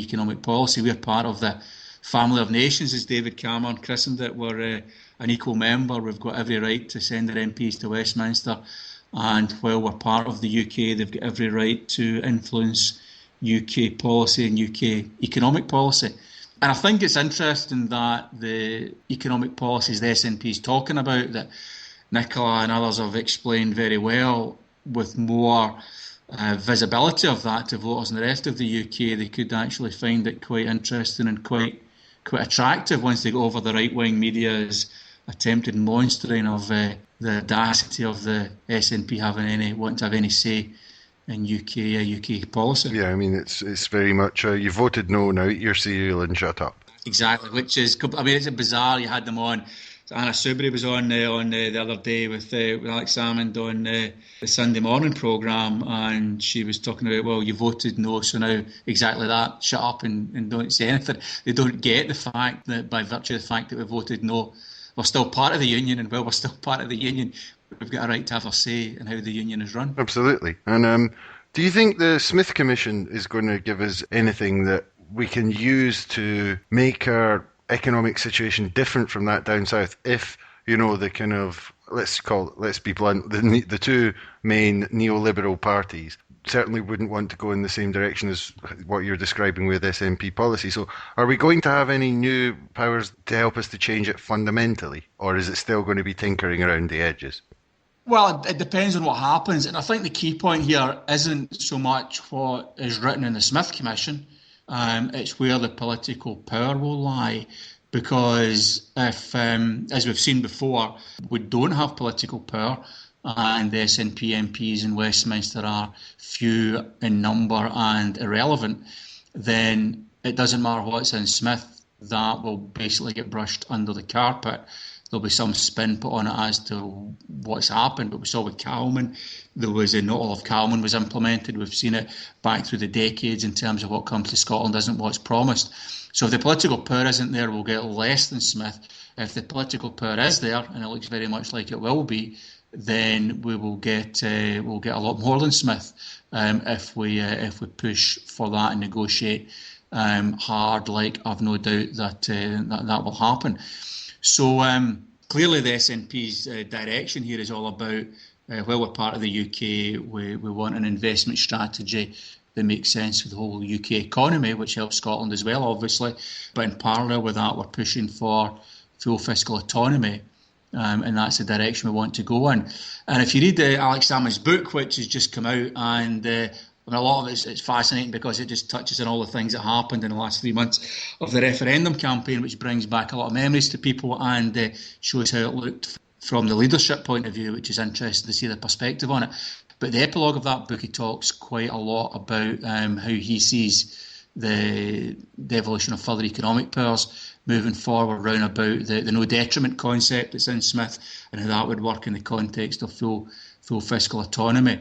economic policy. We're part of the family of nations, as David Cameron christened it. We're an equal member. We've got every right to send our MPs to Westminster. And while we're part of the UK, they've got every right to influence UK policy and UK economic policy. And I think it's interesting that the economic policies the SNP is talking about, that Nicola and others have explained very well, with more visibility of that to voters in the rest of the UK, they could actually find it quite interesting and quite attractive once they go over the right-wing media's attempted monstering of the audacity of the SNP wanting to have any say in UK policy. Yeah, I mean, it's very much, you voted no, now eat your cereal and shut up. Exactly, which is, I mean, it's bizarre. You had them on. Anna Soubry was on the other day with Alex Salmond on the Sunday morning programme, and she was talking about, well, you voted no, so now exactly that, shut up and don't say anything. They don't get the fact that by virtue of the fact that we voted no, we're still part of the union, and while we're still part of the union, we've got a right to have a say in how the union is run. Absolutely. And do you think the Smith Commission is going to give us anything that we can use to make our economic situation different from that down south? If, the kind of, let's be blunt, the two main neoliberal parties certainly wouldn't want to go in the same direction as what you're describing with SNP policy. So are we going to have any new powers to help us to change it fundamentally, or is it still going to be tinkering around the edges? Well, it depends on what happens. And I think the key point here isn't so much what is written in the Smith Commission. It's where the political power will lie. Because if, as we've seen before, we don't have political power and the SNP MPs in Westminster are few in number and irrelevant, then it doesn't matter what's in Smith, that will basically get brushed under the carpet. There'll be some spin put on it as to what's happened, but we saw with Calman, not all of Calman was implemented. We've seen it back through the decades in terms of what comes to Scotland isn't what's promised. So if the political power isn't there, we'll get less than Smith. If the political power is there, and it looks very much like it will be, then we will get a lot more than Smith if we push for that and negotiate hard. Like I've no doubt that will happen. So clearly the SNP's direction here is all about, while we're part of the UK, we want an investment strategy that makes sense for the whole UK economy, which helps Scotland as well, obviously. But in parallel with that, we're pushing for full fiscal autonomy, and that's the direction we want to go in. And if you read Alex Salmond's book, which has just come out, and a lot of it's fascinating because it just touches on all the things that happened in the last 3 months of the referendum campaign, which brings back a lot of memories to people and shows how it looked from the leadership point of view, which is interesting to see the perspective on it. But the epilogue of that book, he talks quite a lot about how he sees the evolution of further economic powers moving forward round about the no detriment concept that's in Smith and how that would work in the context of full fiscal autonomy.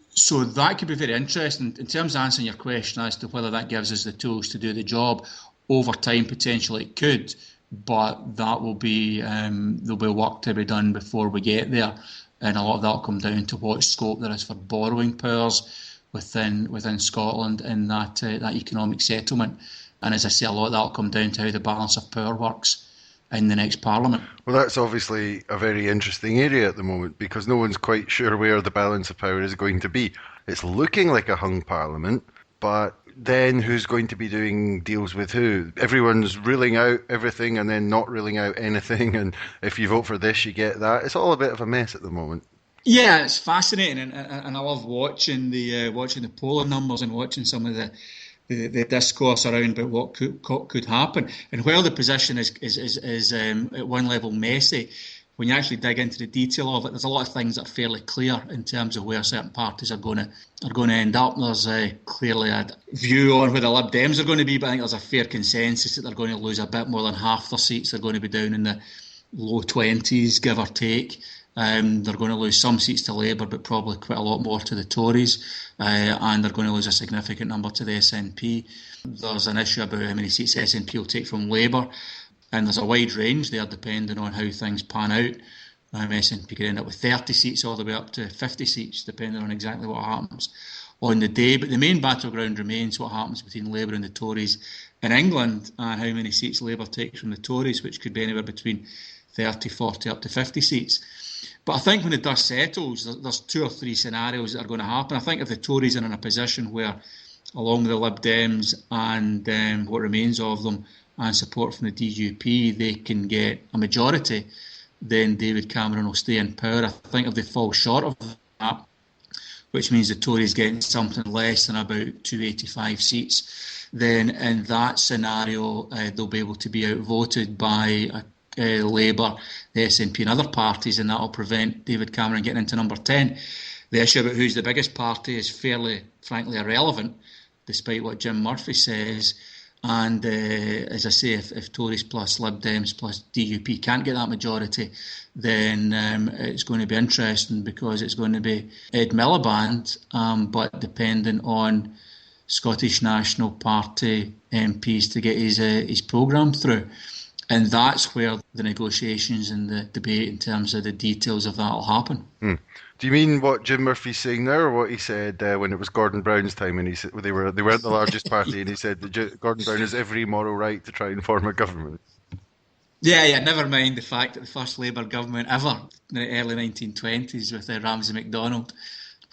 So that could be very interesting. In terms of answering your question as to whether that gives us the tools to do the job, over time potentially it could, but that will be there'll be work to be done before we get there. And a lot of that will come down to what scope there is for borrowing powers within Scotland in that economic settlement. And as I say, a lot of that will come down to how the balance of power works in the next Parliament. Well, that's obviously a very interesting area at the moment because no one's quite sure where the balance of power is going to be. It's looking like a hung Parliament, but then who's going to be doing deals with who? Everyone's ruling out everything and then not ruling out anything, and if you vote for this, you get that. It's all a bit of a mess at the moment. Yeah, it's fascinating, and I love watching the polling numbers and watching some of the discourse around about what could happen. And while the position is at one level messy, when you actually dig into the detail of it, there's a lot of things that are fairly clear in terms of where certain parties are going to end up. There's clearly a view on where the Lib Dems are going to be, but I think there's a fair consensus that they're going to lose a bit more than half their seats. They're going to be down in the low 20s, give or take. They're going to lose some seats to Labour, but probably quite a lot more to the Tories, and they're going to lose a significant number to the SNP. There's an issue about how many seats the SNP will take from Labour, and there's a wide range there depending on how things pan out. SNP could end up with 30 seats all the way up to 50 seats, depending on exactly what happens on the day. But the main battleground remains what happens between Labour and the Tories in England, and how many seats Labour takes from the Tories, which could be anywhere between 30, 40 up to 50 seats. But I think when the dust settles, there's 2 or 3 scenarios that are going to happen. I think if the Tories are in a position where, along with the Lib Dems and what remains of them, and support from the DUP, they can get a majority, then David Cameron will stay in power. I think if they fall short of that, which means the Tories getting something less than about 285 seats, then in that scenario they'll be able to be outvoted by Labour, the SNP and other parties, and that will prevent David Cameron getting into number 10. The issue about who's the biggest party is fairly, frankly, irrelevant, despite what Jim Murphy says. And as I say, if Tories plus Lib Dems plus DUP can't get that majority, then it's going to be interesting, because it's going to be Ed Miliband, but dependent on Scottish National Party MPs to get his programme through. And that's where the negotiations and the debate in terms of the details of that will happen. Do you mean what Jim Murphy's saying now, or what he said when it was Gordon Brown's time, and he said they weren't the largest party, and he said that Gordon Brown has every moral right to try and form a government? Yeah, never mind the fact that the first Labour government ever in the early 1920s with Ramsay MacDonald,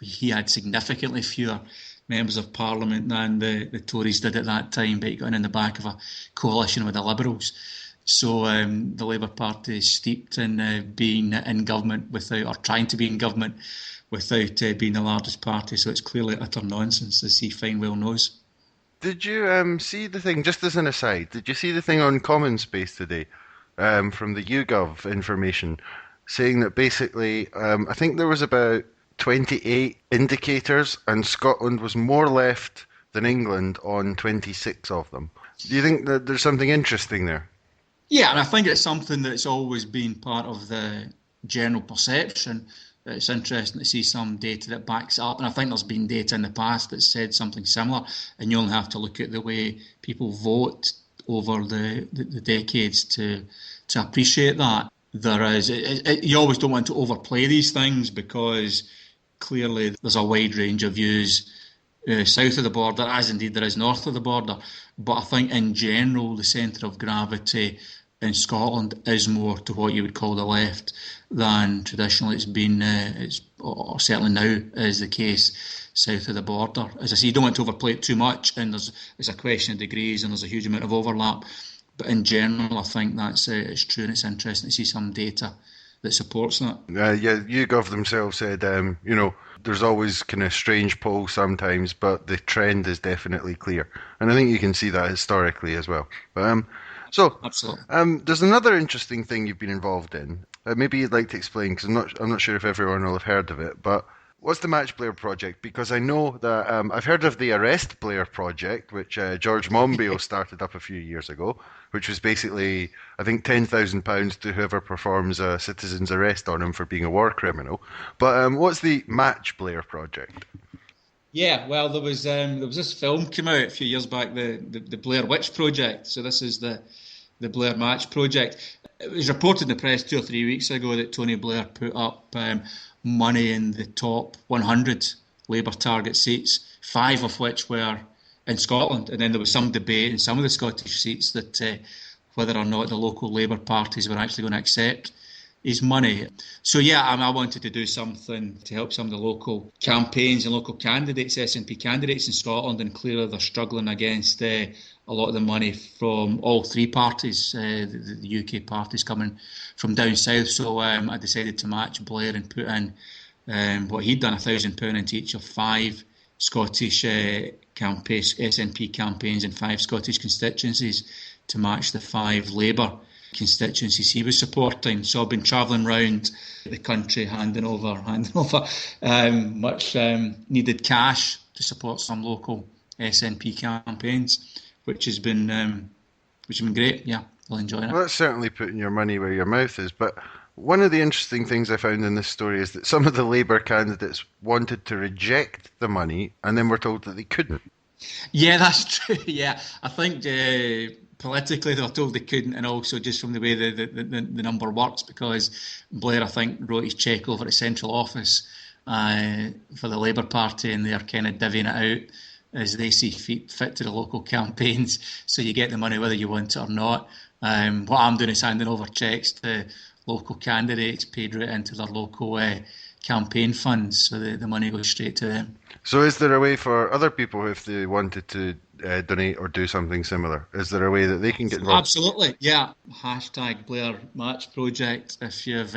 he had significantly fewer members of Parliament than the Tories did at that time, but he got in the back of a coalition with the Liberals. So the Labour Party is steeped in being in government without, or trying to be in government without being the largest party. So it's clearly utter nonsense, as he fine well knows. Did you see the thing, just as an aside, did you see the thing on Common Space today from the YouGov information saying that basically, I think there was about 28 indicators and Scotland was more left than England on 26 of them. Do you think that there's something interesting there? Yeah, and I think it's something that's always been part of the general perception. It's interesting to see some data that backs it up, and I think there's been data in the past that said something similar, and you only have to look at the way people vote over the decades to appreciate that. There is, you always don't want to overplay these things, because clearly there's a wide range of views south of the border, as indeed there is north of the border. But I think in general the centre of gravity in Scotland is more to what you would call the left than traditionally it's been, or certainly now is the case south of the border. As I say, you don't want to overplay it too much, and there's a question of degrees and there's a huge amount of overlap. But in general, I think that's it's true, and it's interesting to see some data that supports that. Yeah, YouGov themselves said, there's always kind of strange polls sometimes, but the trend is definitely clear. And I think you can see that historically as well. But, absolutely. There's another interesting thing you've been involved in. Maybe you'd like to explain, because I'm not sure if everyone will have heard of it, but what's the Match Blair Project? Because I know that I've heard of the Arrest Blair Project, which George Monbiot started up a few years ago, which was basically, I think, £10,000 to whoever performs a citizen's arrest on him for being a war criminal. But what's the Match Blair Project? Yeah, well, there was this film came out a few years back, the Blair Witch Project. So this is the Blair Match Project. It was reported in the press 2 or 3 weeks ago that Tony Blair put up money in the top 100 Labour target seats, 5 of which were in Scotland. And then there was some debate in some of the Scottish seats that whether or not the local Labour parties were actually going to accept his money. So yeah, I wanted to do something to help some of the local campaigns and local candidates, SNP candidates in Scotland, and clearly they're struggling against a lot of the money from all 3 parties, the UK parties coming from down south. So I decided to match Blair and put in what he'd done, £1,000 into each of 5 Scottish SNP campaigns in 5 Scottish constituencies to match the 5 Labour constituencies he was supporting. So I've been travelling around the country handing over much needed cash to support some local SNP campaigns, which has been great. Yeah, I'll enjoy it. Well, that's certainly putting your money where your mouth is. But one of the interesting things I found in this story is that some of the Labour candidates wanted to reject the money and then were told that they couldn't. Yeah, that's true. Yeah, I think politically they were told they couldn't, and also just from the way the number works, because Blair, I think, wrote his cheque over at central office for the Labour Party, and they're kind of divvying it out as they see fit to the local campaigns. So you get the money whether you want it or not. What I'm doing is handing over cheques to local candidates paid right into their local campaign funds, so the money goes straight to them. So is there a way for other people, if they wanted to donate or do something similar, is there a way that they can get involved? Absolutely, yeah. Hashtag Blair Match Project if you've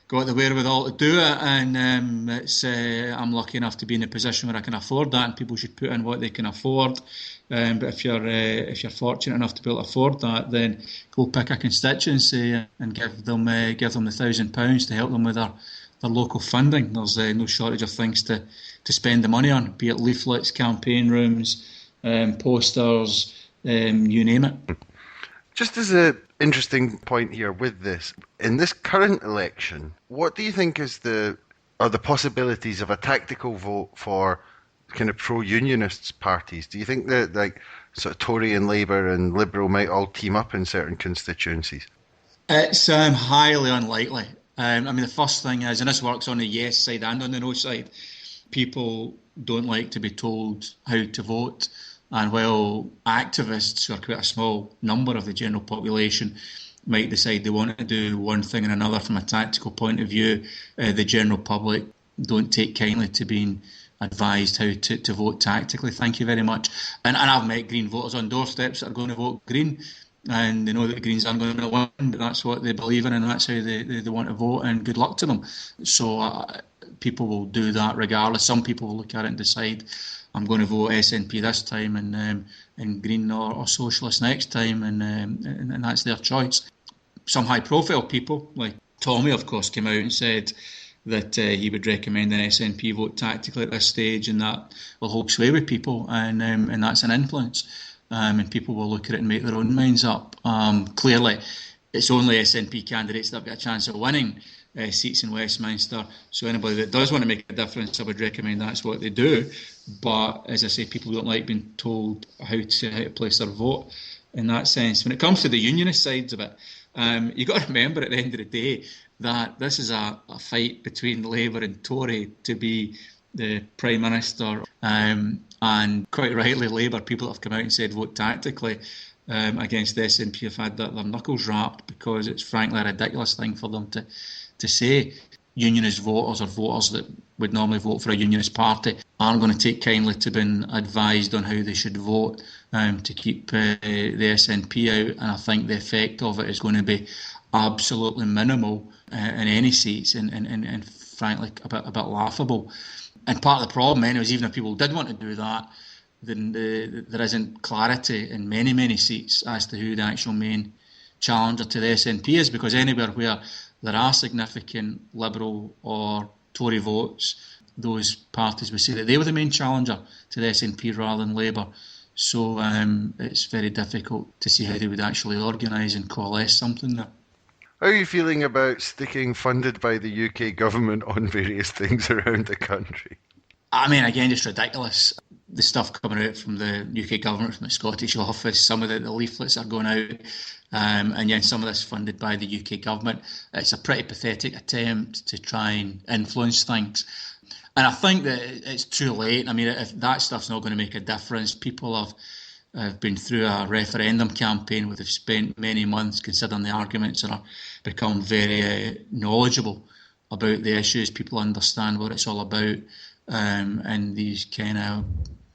got the wherewithal to do it, and I'm lucky enough to be in a position where I can afford that, and people should put in what they can afford. But if you're fortunate enough to be able to afford that, then go pick a constituency and give them the £1,000 to help them with their local funding. There's no shortage of things to spend the money on, be it leaflets, campaign rooms, posters, you name it. Just as an interesting point here with this, in this current election, what do you think are the possibilities of a tactical vote for kind of pro-unionists parties? Do you think that like sort of Tory and Labour and Liberal might all team up in certain constituencies? It's highly unlikely. I mean, the first thing is, and this works on the yes side and on the no side, people don't like to be told how to vote. And while activists, who are quite a small number of the general population, might decide they want to do one thing and another from a tactical point of view, the general public don't take kindly to being advised how to vote tactically. Thank you very much. And I've met Green voters on doorsteps that are going to vote Green, and they know that the Greens aren't going to win, but that's what they believe in, and that's how they want to vote, and good luck to them. So people will do that regardless. Some people will look at it and decide, I'm going to vote SNP this time and Green or Socialist next time, and that's their choice. Some high-profile people, like Tommy, of course, came out and said that he would recommend an SNP vote tactically at this stage, and that will hold sway with people, and that's an influence. And people will look at it and make their own minds up. Clearly, it's only SNP candidates that have got a chance of winning seats in Westminster. So anybody that does want to make a difference, I would recommend that's what they do. But as I say, people don't like being told how to place their vote in that sense. When it comes to the unionist sides of it, you've got to remember at the end of the day that this is a fight between Labour and Tory to be the Prime Minister. And quite rightly, Labour people have come out and said vote tactically against the SNP have had their knuckles rapped, because it's frankly a ridiculous thing for them to say. Unionist voters, or voters that would normally vote for a unionist party, aren't going to take kindly to being advised on how they should vote to keep the SNP out, and I think the effect of it is going to be absolutely minimal in any seats, and frankly a bit laughable. And part of the problem, anyways, even if people did want to do that, then there isn't clarity in many seats as to who the actual main challenger to the SNP is, because anywhere where there are significant Liberal or Tory votes, those parties would say that they were the main challenger to the SNP rather than Labour. So it's very difficult to see how they would actually organise and coalesce something there. How are you feeling about sticking funded by the UK government on various things around the country? I mean, again, it's ridiculous. The stuff coming out from the UK government, from the Scottish office, some of the leaflets are going out, and yet some of this funded by the UK government. It's a pretty pathetic attempt to try and influence things. And I think that it's too late. I mean, if that stuff's not going to make a difference, people have been through a referendum campaign where they've spent many months considering the arguments and are become very knowledgeable about the issues. People understand what it's all about, and these kind of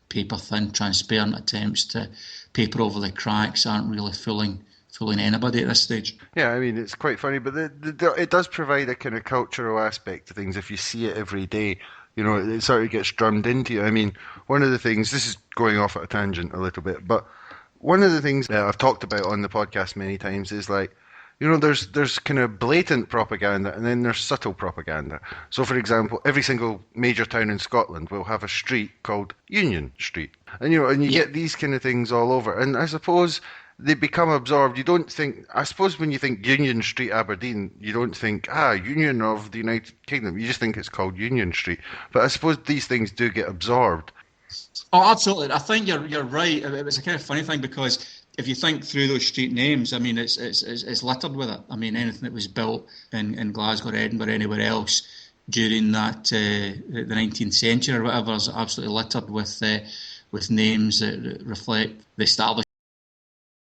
paper-thin, transparent attempts to paper over the cracks aren't really fooling anybody at this stage. Yeah, I mean, it's quite funny, but it does provide a kind of cultural aspect to things if you see it every day. You know, it sort of gets drummed into you. I mean, one of the things, this is going off at a tangent a little bit, but one of the things that I've talked about on the podcast many times is like, you know, there's kind of blatant propaganda and then there's subtle propaganda. So, for example, every single major town in Scotland will have a street called Union Street. And, you know, and you get these kind of things all over. And I suppose they become absorbed. You don't think, I suppose when you think Union Street, Aberdeen, you don't think, Union of the United Kingdom. You just think it's called Union Street. But I suppose these things do get absorbed. Oh, absolutely. I think you're right. It was a kind of funny thing because if you think through those street names, I mean, it's littered with it. I mean, anything that was built in Glasgow or Edinburgh or anywhere else during the 19th century or whatever is absolutely littered with names that reflect the established